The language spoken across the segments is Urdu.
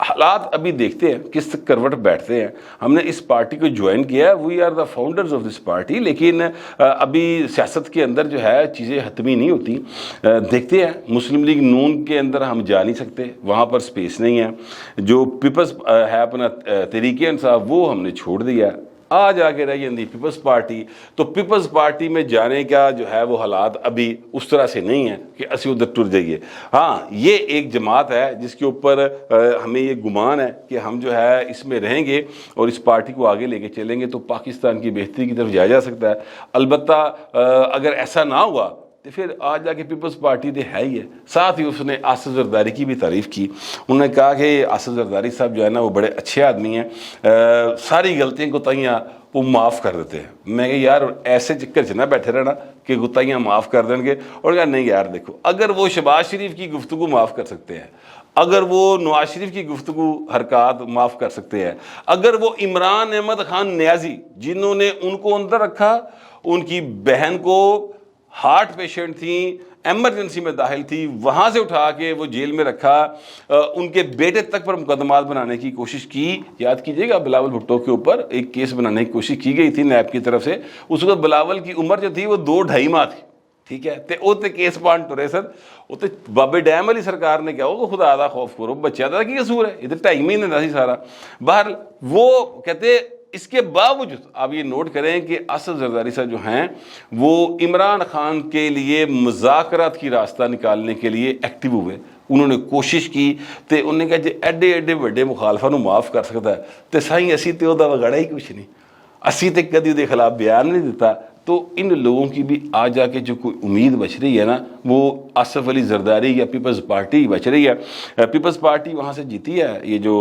حالات ابھی دیکھتے ہیں کس کروٹ بیٹھتے ہیں. ہم نے اس پارٹی کو جوائن کیا ہے, we are the founders of this party, لیکن ابھی سیاست کے اندر جو ہے چیزیں حتمی نہیں ہوتی. دیکھتے ہیں مسلم لیگ نون کے اندر ہم جا نہیں سکتے, وہاں پر سپیس نہیں ہے. جو پیپلز ہے اپنا تحریک انصاف وہ ہم نے چھوڑ دیا ہے, آ جا کے رہ جاتی پیپلز پارٹی. تو پیپلز پارٹی میں جانے کا جو ہے وہ حالات ابھی اس طرح سے نہیں ہیں کہ اسی ادھر ٹر جائیے. ہاں یہ ایک جماعت ہے جس کے اوپر ہمیں یہ گمان ہے کہ ہم جو ہے اس میں رہیں گے اور اس پارٹی کو آگے لے کے چلیں گے تو پاکستان کی بہتری کی طرف جایا جا سکتا ہے. البتہ اگر ایسا نہ ہوا تو پھر آج جا کے پیپلز پارٹی تو ہے ہی ہے. ساتھ ہی اس نے آصف زرداری کی بھی تعریف کی. انہوں نے کہا کہ آصف زرداری صاحب جو ہے نا وہ بڑے اچھے آدمی ہیں, ساری غلطیاں کوتاہیاں وہ معاف کر دیتے ہیں. میں کہ یار ایسے چکر سے نہ بیٹھے رہنا کہ کوتاہیاں معاف کر دیں گے. اور کہا نہیں یار دیکھو, اگر وہ شہباز شریف کی گفتگو معاف کر سکتے ہیں, اگر وہ نواز شریف کی گفتگو حرکات معاف کر سکتے ہیں, اگر وہ عمران احمد خان نیازی جنہوں نے ان کو اندر رکھا, ان کی بہن کو ہارٹ پیشنٹ تھیں, ایمرجنسی میں داخل تھی, وہاں سے اٹھا کے وہ جیل میں رکھا, ان کے بیٹے تک پر مقدمات بنانے کی کوشش کی. یاد کیجئے گا بلاول بھٹو کے اوپر ایک کیس بنانے کی کوشش کی گئی تھی نیب کی طرف سے. اس وقت بلاول کی عمر جو تھی وہ 2-2.5 ماہ تھی. ٹھیک ہے, تے او تے کیس پان ٹرے سر, او تے بابے ڈیم والی سرکار نے کیا وہ خدا دا خوف کرو, بچہ دا کی قصور ہے, ادھر 2.5 مہینے دا سی سارا. باہر وہ کہتے اس کے باوجود آپ یہ نوٹ کریں کہ آصف زرداری صاحب جو ہیں وہ عمران خان کے لیے مذاکرات کی راستہ نکالنے کے لیے ایکٹیو ہوئے. انہوں نے کوشش کی تے انہوں نے کہا جی ایڈے ایڈے بڑے مخالفاں نو معاف کر سکتا ہے تے سائیں اسی تے دا وگڑا ہی کچھ نہیں, اسی تے کدی دے خلاف بیان نہیں دیتا. تو ان لوگوں کی بھی آ جا کے جو کوئی امید بچ رہی ہے نا وہ آصف علی زرداری یا پیپلز پارٹی بچ رہی ہے. پیپلز پارٹی وہاں سے جیتی ہے. یہ جو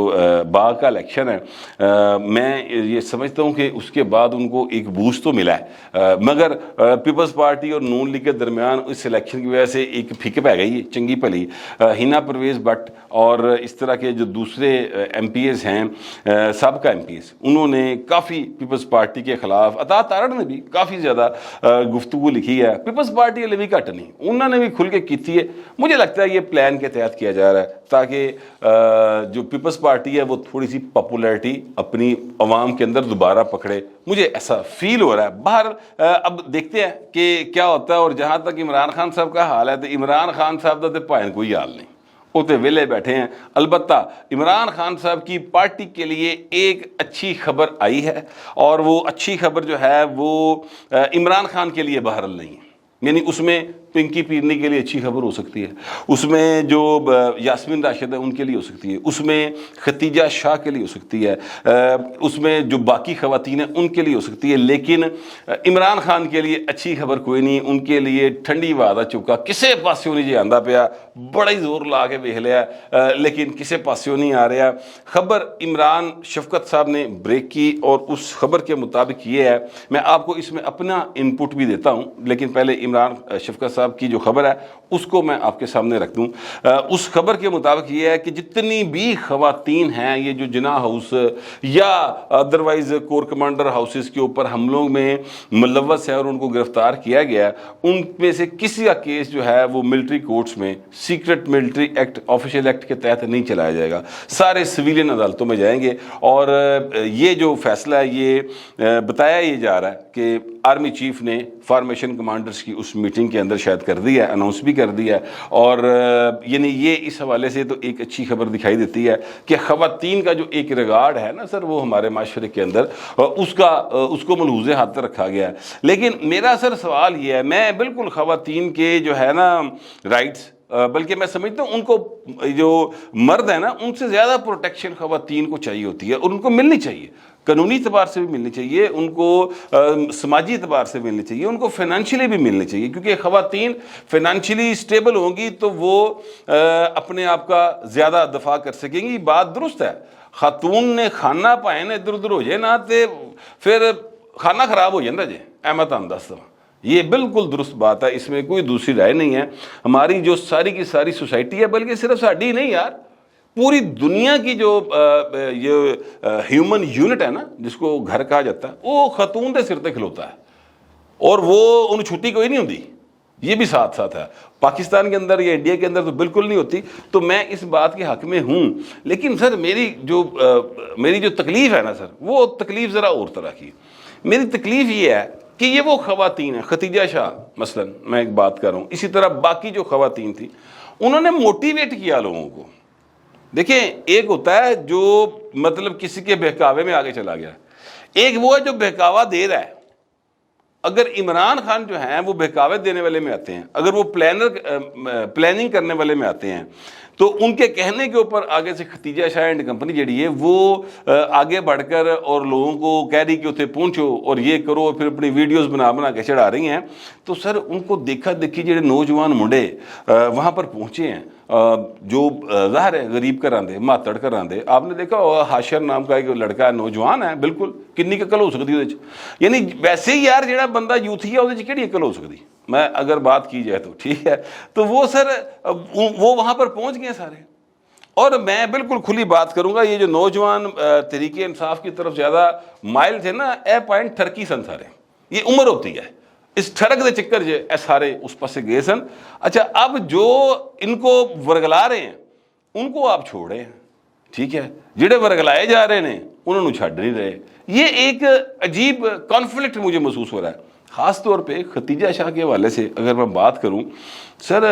باغ کا الیکشن ہے, میں یہ سمجھتا ہوں کہ اس کے بعد ان کو ایک بوسٹ تو ملا ہے, مگر پیپلز پارٹی اور نون لیگ کے درمیان اس الیکشن کی وجہ سے ایک پھک پہ گئی چنگی پلی. ہینا پرویز بٹ اور اس طرح کے جو دوسرے ایم پی ایز ہیں, سابقہ ایم پی ایز, انہوں نے کافی پیپلز پارٹی کے خلاف, عطا تارڑ نے بھی کافی زیادہ گفتگو لکھی ہے. پیپلز پارٹی علی بھی گھٹ نہیں, انہوں نے بھی کھل کے کیتی ہے. مجھے لگتا ہے یہ پلان کے تحت کیا جا رہا ہے تاکہ جو پیپلز پارٹی ہے وہ تھوڑی سی پاپولیرٹی اپنی عوام کے اندر دوبارہ پکڑے. مجھے ایسا فیل ہو رہا ہے. باہر اب دیکھتے ہیں کہ کیا ہوتا ہے. اور جہاں تک عمران خان صاحب کا حال ہے تو عمران خان صاحب کا تو پائن کوئی حال نہیں, وہ تو ویلے بیٹھے ہیں. البتہ عمران خان صاحب کی پارٹی کے لیے ایک اچھی خبر آئی ہے, اور وہ اچھی خبر جو ہے وہ عمران خان کے لیے بہرحال نہیں ہے. یعنی اس میں پنکی پیرنی کے لیے اچھی خبر ہو سکتی ہے, اس میں جو یاسمین راشد ہے ان کے لیے ہو سکتی ہے, اس میں ختیجہ شاہ کے لیے ہو سکتی ہے, اس میں جو باقی خواتین ہیں ان کے لیے ہو سکتی ہے, لیکن عمران خان کے لیے اچھی خبر کوئی نہیں. ان کے لیے ٹھنڈی وعدہ چکا, کسے پاسیوں نہیں جی آندا پیا, بڑا ہی زور لا کے ویکھ لیا لیکن کسے پاسیوں نہیں آ رہا. خبر عمران شفقت صاحب نے بریک کی, اور اس خبر کے مطابق یہ ہے, میں آپ کو اس میں اپنا ان پٹ بھی دیتا ہوں, لیکن پہلے عمران شفقت صاحب کی جو خبر ہے اس کو میں آپ کے سامنے رکھ دوں. اس خبر کے مطابق یہ ہے کہ جتنی بھی خواتین ہیں یہ جو جناح ہاؤس یا ادروائز کور کمانڈر ہاؤسز کے اوپر حملوں میں ملوث ہے اور ان کو گرفتار کیا گیا ہے, ان میں سے کسی کا کیس جو ہے وہ ملٹری کورٹس میں secret military act official act کے تحت نہیں چلایا جائے گا, سارے سویلین عدالتوں میں جائیں گے. اور یہ جو فیصلہ ہے یہ بتایا یہ جا رہا ہے کہ آرمی چیف نے فارمیشن کمانڈرز کی اس میٹنگ کے اندر شاید کر دیا ہے, اناؤنس بھی کر دیا ہے. اور یعنی یہ اس حوالے سے تو ایک اچھی خبر دکھائی دیتی ہے کہ خواتین کا جو ایک ریگارڈ ہے نا سر وہ ہمارے معاشرے کے اندر اس کو ملحوظ ہاتھ رکھا گیا ہے. لیکن میرا سر سوال یہ ہے, میں بالکل خواتین کے جو ہے نا رائٹس, بلکہ میں سمجھتا ہوں ان کو جو مرد ہیں نا ان سے زیادہ پروٹیکشن خواتین کو چاہیے ہوتی ہے, اور ان کو ملنی چاہیے, قانونی اعتبار سے بھی ملنی چاہیے, ان کو سماجی اعتبار سے ملنی چاہیے, ان کو فائنینشلی بھی ملنی چاہیے, کیونکہ خواتین فائنینشلی اسٹیبل ہوں گی تو وہ اپنے آپ کا زیادہ دفاع کر سکیں گی. بات درست ہے, خاتون نے کھانا پائے نا ادھر ادھر ہو جائے نا تے پھر کھانا خراب ہو جاتا جی, احمد دس یہ بالکل درست بات ہے, اس میں کوئی دوسری رائے نہیں ہے. ہماری جو ساری کی ساری سوسائٹی ہے, بلکہ صرف ساڈی نہیں یار, پوری دنیا کی جو یہ ہیومن یونٹ ہے نا جس کو گھر کہا جاتا ہے, وہ خاتون دے سر تے کھلوتا ہے, اور وہ ان چھٹی کوئی نہیں ہوتی. یہ بھی ساتھ ساتھ ہے. پاکستان کے اندر یا انڈیا کے اندر تو بالکل نہیں ہوتی. تو میں اس بات کے حق میں ہوں. لیکن سر میری جو تکلیف ہے نا سر، وہ تکلیف ذرا اور طرح کی. میری تکلیف یہ ہے کہ یہ وہ خواتین ہیں، ختیجہ شاہ مثلا میں ایک بات کر رہا ہوں، اسی طرح باقی جو خواتین تھیں، انہوں نے موٹیویٹ کیا لوگوں کو. دیکھیں ایک ہوتا ہے جو مطلب کسی کے بہکاوے میں آگے چلا گیا، ایک وہ ہے جو بہکاوا دے رہا ہے. اگر عمران خان جو ہیں وہ بہکاوے دینے والے میں آتے ہیں، اگر وہ پلاننگ کرنے والے میں آتے ہیں، تو ان کے کہنے کے اوپر آگے سے ختیجہ شاہ اینڈ کمپنی جڑی ہے وہ آگے بڑھ کر اور لوگوں کو کہہ رہی کہ اتنے پہنچو اور یہ کرو، اور پھر اپنی ویڈیوز بنا کے چڑھا رہی ہیں. تو سر ان کو دیکھا دیکھی جڑے نوجوان منڈے وہاں پر پہنچے ہیں، جو ظاہر ہے غریب کراندے ماتڑ کراندے. آپ نے دیکھا حاشر نام کا ایک لڑکا ہے، نوجوان ہے بالکل، کنی عقل ہو سکتی ہے، یعنی ویسے ہی یار جڑا بندہ یوتھی ہے وہ کہڑی عقل ہو سکتی میں اگر بات کی جائے تو، ٹھیک ہے. تو وہ سر وہ وہاں پر پہنچ گئے سارے. اور میں بالکل کھلی بات کروں گا، یہ جو نوجوان تحریک انصاف کی طرف زیادہ مائل تھے نا، اے پوائنٹ ٹھرکی سن سارے. یہ عمر ہوتی ہے اس ٹھڑک دے چکر جو اے سارے اس پاسے گئے سن. اچھا اب جو ان کو ورگلا رہے ہیں ان کو آپ چھوڑے ہیں، ٹھیک ہے، جڑے ورگلائے جا رہے ہیں انہوں نے چھڈ نہیں رہے. یہ ایک عجیب کانفلکٹ مجھے محسوس ہو رہا ہے. خاص طور پہ ختیجہ شاہ کے حوالے سے اگر میں بات کروں سر،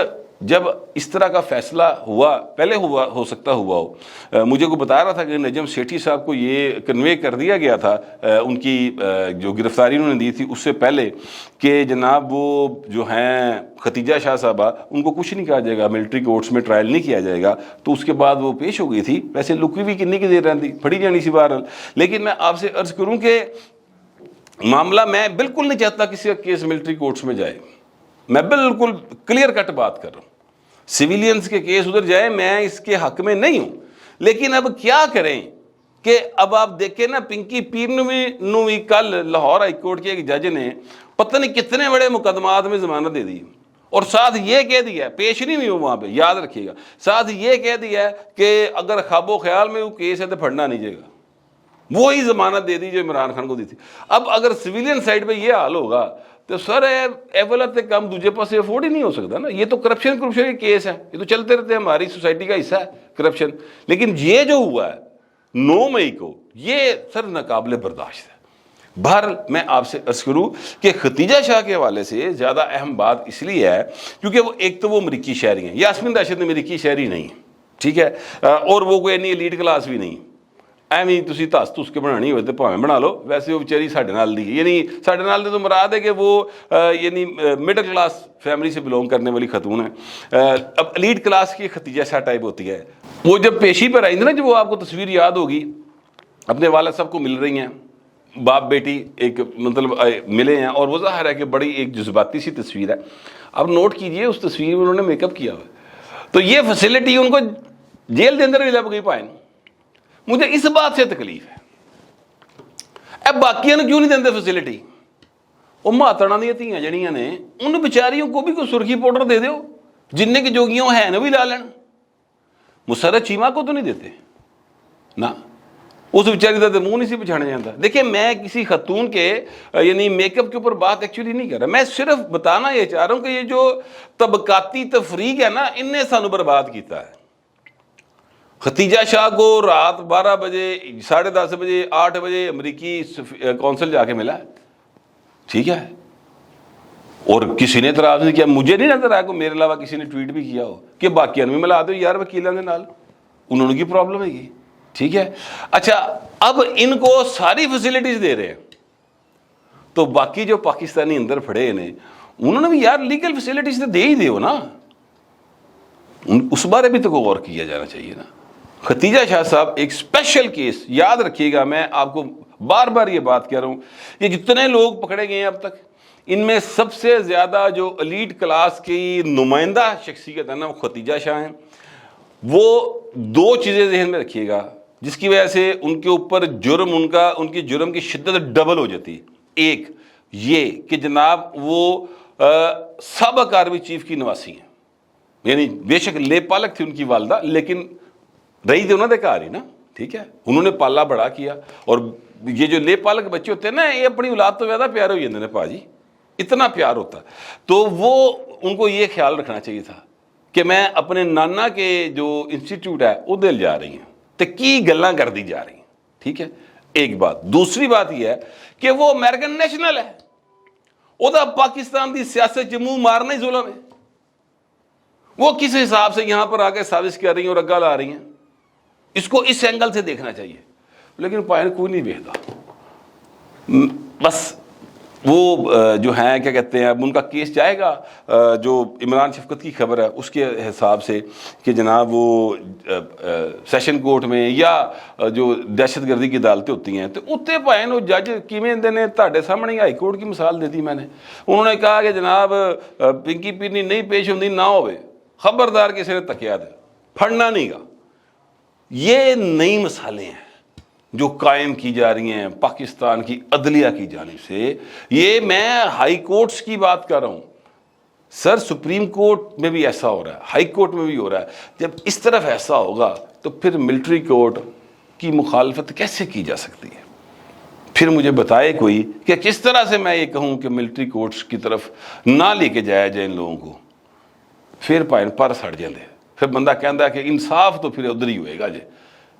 جب اس طرح کا فیصلہ ہوا، پہلے ہو سکتا ہوا ہو، مجھے کو بتا رہا تھا کہ نجم سیٹھی صاحب کو یہ کنوے کر دیا گیا تھا ان کی جو گرفتاری انہوں نے دی تھی اس سے پہلے، کہ جناب وہ جو ہیں ختیجہ شاہ صاحبہ ان کو کچھ نہیں کہا جائے گا، ملٹری کورٹس میں ٹرائل نہیں کیا جائے گا. تو اس کے بعد وہ پیش ہو گئی تھی. ویسے لکی بھی کنی کی دیر رہتی پڑھی جانی سی بہرحال. لیکن میں آپ سے عرض کروں کہ معاملہ میں بالکل نہیں چاہتا کسی کا کیس ملٹری کورٹس میں جائے. میں بالکل کلیئر کٹ بات کر رہا ہوں. سویلینز کے کیس ادھر جائے، میں اس کے حق میں نہیں ہوں. لیکن اب کیا کریں کہ اب آپ دیکھیں نا، پنکی پیر نو بھی کل لاہور ہائی کورٹ کے ایک جج نے پتہ نہیں کتنے بڑے مقدمات میں ضمانت دے دی، اور ساتھ یہ کہہ دیا، پیش نہیں ہوئی وہاں پہ، یاد رکھیے گا، ساتھ یہ کہہ دیا کہ اگر خواب و خیال میں وہ کیس ہے تو پھڑنا نہیں جائے گا. وہی ضمانت دے دی جو عمران خان کو دی تھی. اب اگر سویلین سائڈ پہ یہ حال ہوگا تو سر ایولت کام دوسرے پاس افورڈ ہی نہیں ہو سکتا نا. یہ تو کرپشن کے کیس ہے، یہ تو چلتے رہتے ہیں، ہماری سوسائٹی کا حصہ ہے کرپشن. لیکن یہ جو ہوا ہے 9 مئی کو، یہ سر ناقابل برداشت ہے. بہرحال میں آپ سے عرض کروں کہ ختیجہ شاہ کے حوالے سے زیادہ اہم بات اس لیے ہے کیونکہ وہ ایک تو وہ امریکی شہری ہیں. یاسمین راشد امریکی شہری نہیں، ٹھیک ہے، اور وہ کوئی نہیں ایلیٹ کلاس بھی نہیں. ایویں تسی تس تس کے بنانی ہوئے تو بھاویں بنا لو. ویسے وہ بیچاری ساڈے نال دی، یعنی ساڈے نال تو مراد ہے کہ وہ یعنی مڈل کلاس فیملی سے بلونگ کرنے والی خاتون ہے. اب ایلیٹ کلاس کی ختیجہ شاہ ٹائپ ہوتی ہے. وہ جب پیشی پر آئی تھی نا، جب وہ آپ کو تصویر یاد ہوگی، اپنے والد صاحب کو مل رہی ہیں، باپ بیٹی ایک مطلب ملے ہیں، اور وہ ظاہر ہے کہ بڑی ایک جذباتی سی تصویر ہے. اب نوٹ کیجئے اس تصویر میں انہوں نے میک اپ کیا ہوا ہے. تو یہ فیسلٹی ان کو جیل کے اندر بھی لب گئی پائیں. مجھے اس بات سے تکلیف ہے. اب باقیوں نے کیوں نہیں دیندے فیسلٹی؟ وہ ماتڑا دیا دھیاں جڑیاں نے ان بیچاریوں کو بھی کوئی سرخی پاؤڈر دے دیو، جن کی جوگیوں ہیں نا بھی لا لین. مسرت چیمہ کو تو نہیں دیتے نا، اس بیچاری کا تو منہ نہیں سی پچھانا جاتا. دیکھیں میں کسی خاتون کے یعنی میک اپ کے اوپر بات ایکچولی نہیں کر رہا. میں صرف بتانا یہ چاہ رہا ہوں کہ یہ جو طبقاتی تفریق ہے نا، ان نے سانو برباد کیتا ہے. ختیجہ شاہ کو رات 12 بجے 10:30 بجے 8 بجے امریکی کونسل جا کے ملا، ٹھیک ہے، اور کسی نے اعتراض نہیں کیا. مجھے نہیں نظر آیا کہ میرے علاوہ کسی نے ٹویٹ بھی کیا ہو کہ باقی بھی ملا دو یار وکیلوں کے نال، انہوں نے کی پرابلم ہے یہ، ٹھیک ہے. اچھا اب ان کو ساری فیسلٹیز دے رہے ہیں، تو باقی جو پاکستانی اندر پھڑے ہیں انہوں نے بھی یار لیگل فیسلٹیز تو دے ہی دیو نا. اس بارے بھی تو غور کیا جانا چاہیے نا. ختیجہ شاہ صاحب ایک اسپیشل کیس، یاد رکھیے گا، میں آپ کو بار بار یہ بات کہہ رہا ہوں، یہ جتنے لوگ پکڑے گئے ہیں اب تک، ان میں سب سے زیادہ جو ایلیٹ کلاس کی نمائندہ شخصیت ہے نا، وہ ختیجہ شاہ ہیں. وہ 2 چیزیں ذہن میں رکھیے گا جس کی وجہ سے ان کے اوپر جرم، ان کی جرم کی شدت ڈبل ہو جاتی. ایک یہ کہ جناب وہ سابق آرمی چیف کی نواسی ہیں، یعنی بے شک لے پالک تھی ان کی والدہ، لیکن رہی تھی انہوں نے کہا رہی نا، ٹھیک ہے، انہوں نے پالا بڑا کیا. اور یہ جو لے پالک بچے ہوتے ہیں نا، یہ اپنی اولاد تو زیادہ پیار ہو جاتے ہیں پا جی، اتنا پیار ہوتا. تو وہ ان کو یہ خیال رکھنا چاہیے تھا کہ میں اپنے نانا کے جو انسٹیٹیوٹ ہے وہ دل جا رہی ہیں تو کی گلاں کر دی جا رہی ہیں. ٹھیک ہے, ایک بات. دوسری بات یہ ہے کہ وہ امریکن نیشنل ہے, وہ تو پاکستان کی سیاست چ منہ مارنا ہی ظلم ہے. وہ کس حساب سے یہاں پر آ کے سازش کر رہی ہیں اور اگا لا رہی ہیں, اس کو اس اینگل سے دیکھنا چاہیے. لیکن پائن کوئی نہیں دیکھتا. بس وہ جو ہیں کیا کہتے ہیں, اب ان کا کیس جائے گا جو عمران شفقت کی خبر ہے اس کے حساب سے کہ جناب وہ سیشن کورٹ میں یا جو دہشت گردی کی عدالتیں ہوتی ہیں تو اتنے پائن وہ جج کیویں نے تہاڈے سامنے ہائی کورٹ کی مثال دے دی میں نے. انہوں نے کہا کہ جناب پنکی پینی نہیں پیش ہوندی نہ ہوئے, خبردار کسی نے تکیا دے پھڑنا نہیں گا. یہ نئی مثالیں ہیں جو قائم کی جا رہی ہیں پاکستان کی عدلیہ کی جانب سے. یہ میں ہائی کورٹس کی بات کر رہا ہوں سر, سپریم کورٹ میں بھی ایسا ہو رہا ہے, ہائی کورٹ میں بھی ہو رہا ہے. جب اس طرف ایسا ہوگا تو پھر ملٹری کورٹ کی مخالفت کیسے کی جا سکتی ہے؟ پھر مجھے بتائے کوئی کہ کس طرح سے میں یہ کہوں کہ ملٹری کورٹس کی طرف نہ لے کے جایا جائے ان لوگوں کو. پھر پائن پر سڑ جاندے, پھر بندہ کہندا ہے کہ انصاف تو پھر ادھر ہی ہوئے گا جی,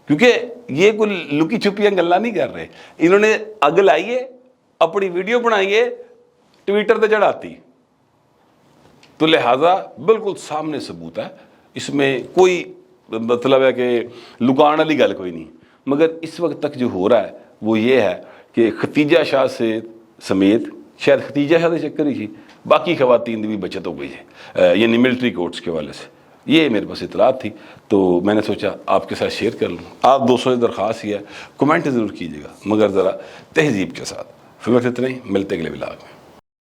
کیونکہ یہ کوئی لکی چھپیاں گلاں نہیں کر رہے. انہوں نے اگ لائیے, اپنی ویڈیو بنائیے, ٹویٹر تے چڑھاتی, تو لہذا بالکل سامنے ثبوت ہے. اس میں کوئی مطلب ہے کہ لکان والی گل کوئی نہیں. مگر اس وقت تک جو ہو رہا ہے وہ یہ ہے کہ ختیجہ شاہ سے سمیت, شاید ختیجہ شاہ کے چکر ہی تھی, باقی خواتین کی بھی بچت ہو گئی ہے, یعنی ملٹری کورٹس کے حوالے سے. یہ میرے پاس اطلاعات تھی تو میں نے سوچا آپ کے ساتھ شیئر کر لوں. آپ دوستوں سے درخواست یہ ہے کمنٹ ضرور کیجیے گا مگر ذرا تہذیب کے ساتھ. فی الوقت اتنا ہی, ملتے اگلے ولاگ میں.